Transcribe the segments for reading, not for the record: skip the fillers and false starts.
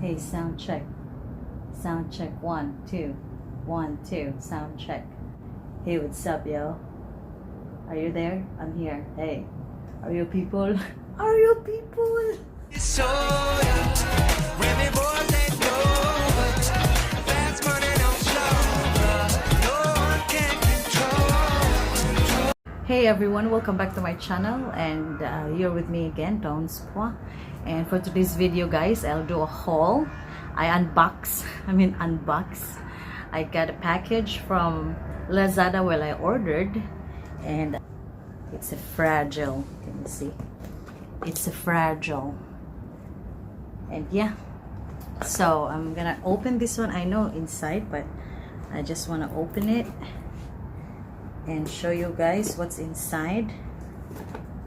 Hey, sound check. Sound check. 1, 2. 1, 2. Sound check. Hey, what's up, yo? Are you there? I'm here. Hey, are you people? Are you people? Hey everyone, welcome back to my channel, and you're with me again, Dawn's Spa. And for today's video, guys, I'll do a haul. I unbox. I got a package from LAZADA while I ordered, and it's a fragile. Can you see? It's a fragile. And yeah, so I'm gonna open this one. I know inside, but I just want to open it and show you guys what's inside.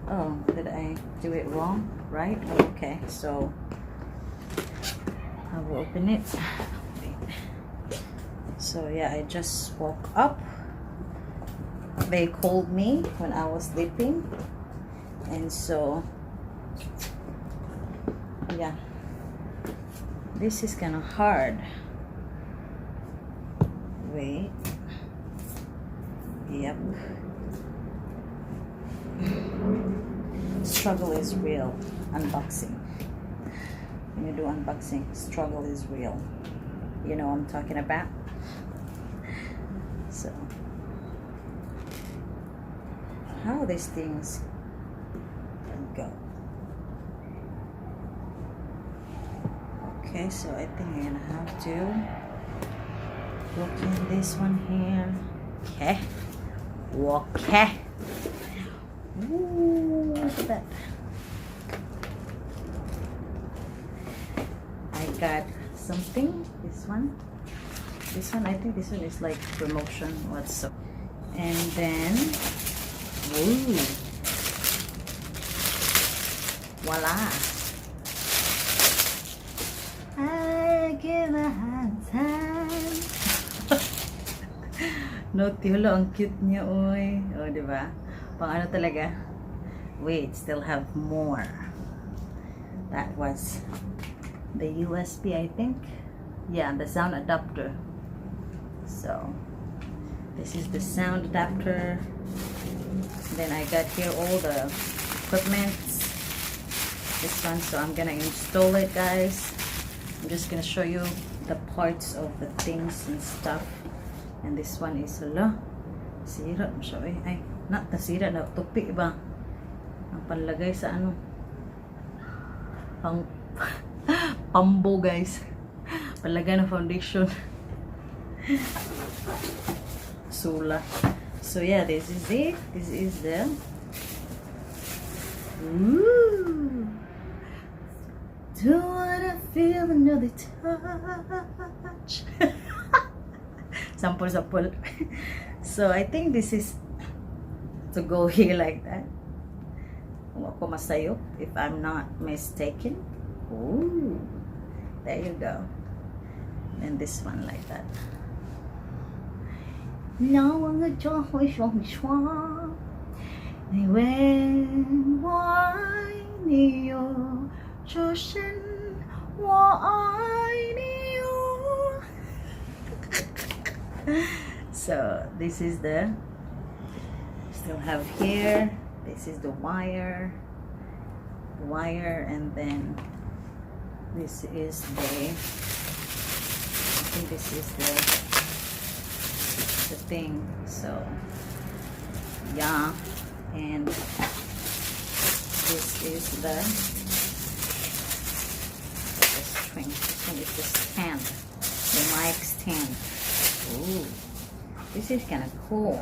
Oh, did I do it wrong? Right? Okay, so I will open it. So yeah, I just woke up. They called me when I was sleeping, and so yeah, this is kind of hard. Wait. Yep. Struggle is real. Unboxing. When you do unboxing, struggle is real. You know what I'm talking about? So, how these things go? Okay, so I think I'm gonna have to look in this one here. Okay. Okay. Ooh, look at that. I got something. This one, I think this one is like promotion. What's up? And then, ooh, voila! I give a hard time. No, tilo, ang cute niya, oy. O, diba? Pang ano talaga? Wait, still have more. That was the USB, I think. Yeah, the sound adapter. So, this is the sound adapter. Then I got here all the equipment. This one, so I'm gonna install it, guys. I'm just gonna show you the parts of the things and stuff. And this one is, hala, sira. Ay, not nasira, na tupi ba? Ang panlagay sa ano? Pambo, guys. Panlagay ng foundation. Sula. So yeah, this is it. This is the ooh. Do wanna feel another touch? Sample. So I think this is to go here like that. Kung ako masayo, if I'm not mistaken. Ooh, there you go. And this one like that. Now I'm the joy shwa. Ni wen wai ni yo choshin wa ai ni yo. So this is the, still have here, this is the wire, and then this is the, I think this is the thing. So yeah, and this is the string. This one is the stand, the mic stand. Ooh, this is kind of cool.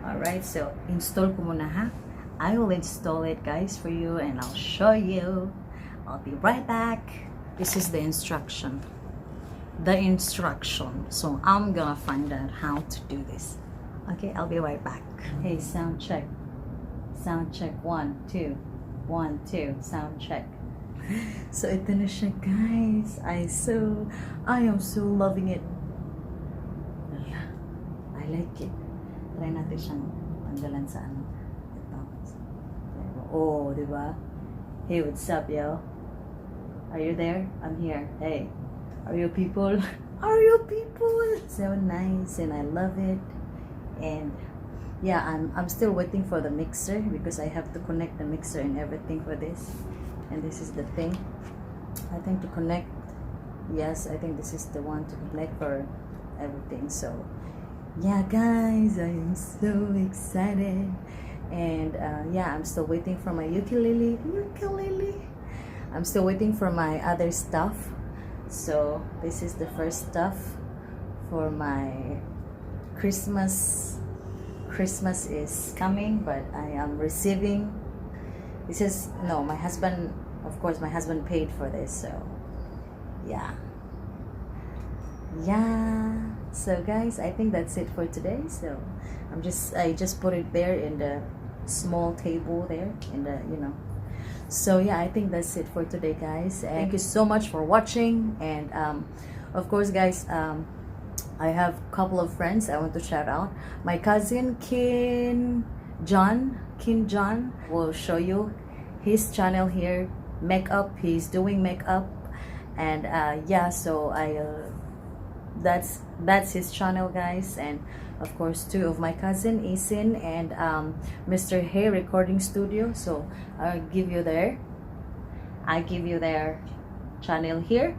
Alright, so install ko muna, ha. I will install it, guys, for you, and I'll show you. I'll be right back. This is the instruction. So I'm gonna find out how to do this. Okay, I'll be right back. Hey, sound check. Sound check. 1, 2. 1, 2. Sound check. So ito na siya, guys. I am so loving it. I like it. Try natin siyang tanggalan sa ano. Ito. Oh, diba? Hey, what's up, yo? Are you there? I'm here. Hey, are you people? Are you people? So nice, and I love it. And yeah, I'm still waiting for the mixer because I have to connect the mixer and everything for this. And this is the thing. I think to connect. Yes, I think this is the one to connect for everything. So yeah, guys, I am so excited. And yeah, I'm still waiting for my ukulele. I'm still waiting for my other stuff. So this is the first stuff for my Christmas. Christmas is coming, but I am receiving. This is, no, my husband, of course, my husband paid for this. So yeah. So guys, I think that's it for today. So I just put it there in the small table there in the, you know. So yeah, I think that's it for today, guys. And thank you so much for watching. And of course, guys, I have a couple of friends I want to shout out. My cousin Kin John will show you his channel here, makeup. He's doing makeup. And yeah, so that's his channel, guys. And of course, two of my cousin Isin and Mr. Hay Recording Studio. So I give you their channel here.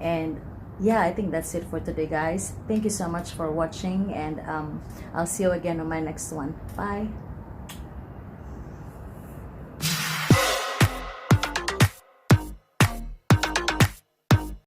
And yeah, I think that's it for today, guys. Thank you so much for watching, and I'll see you again on my next one. Bye.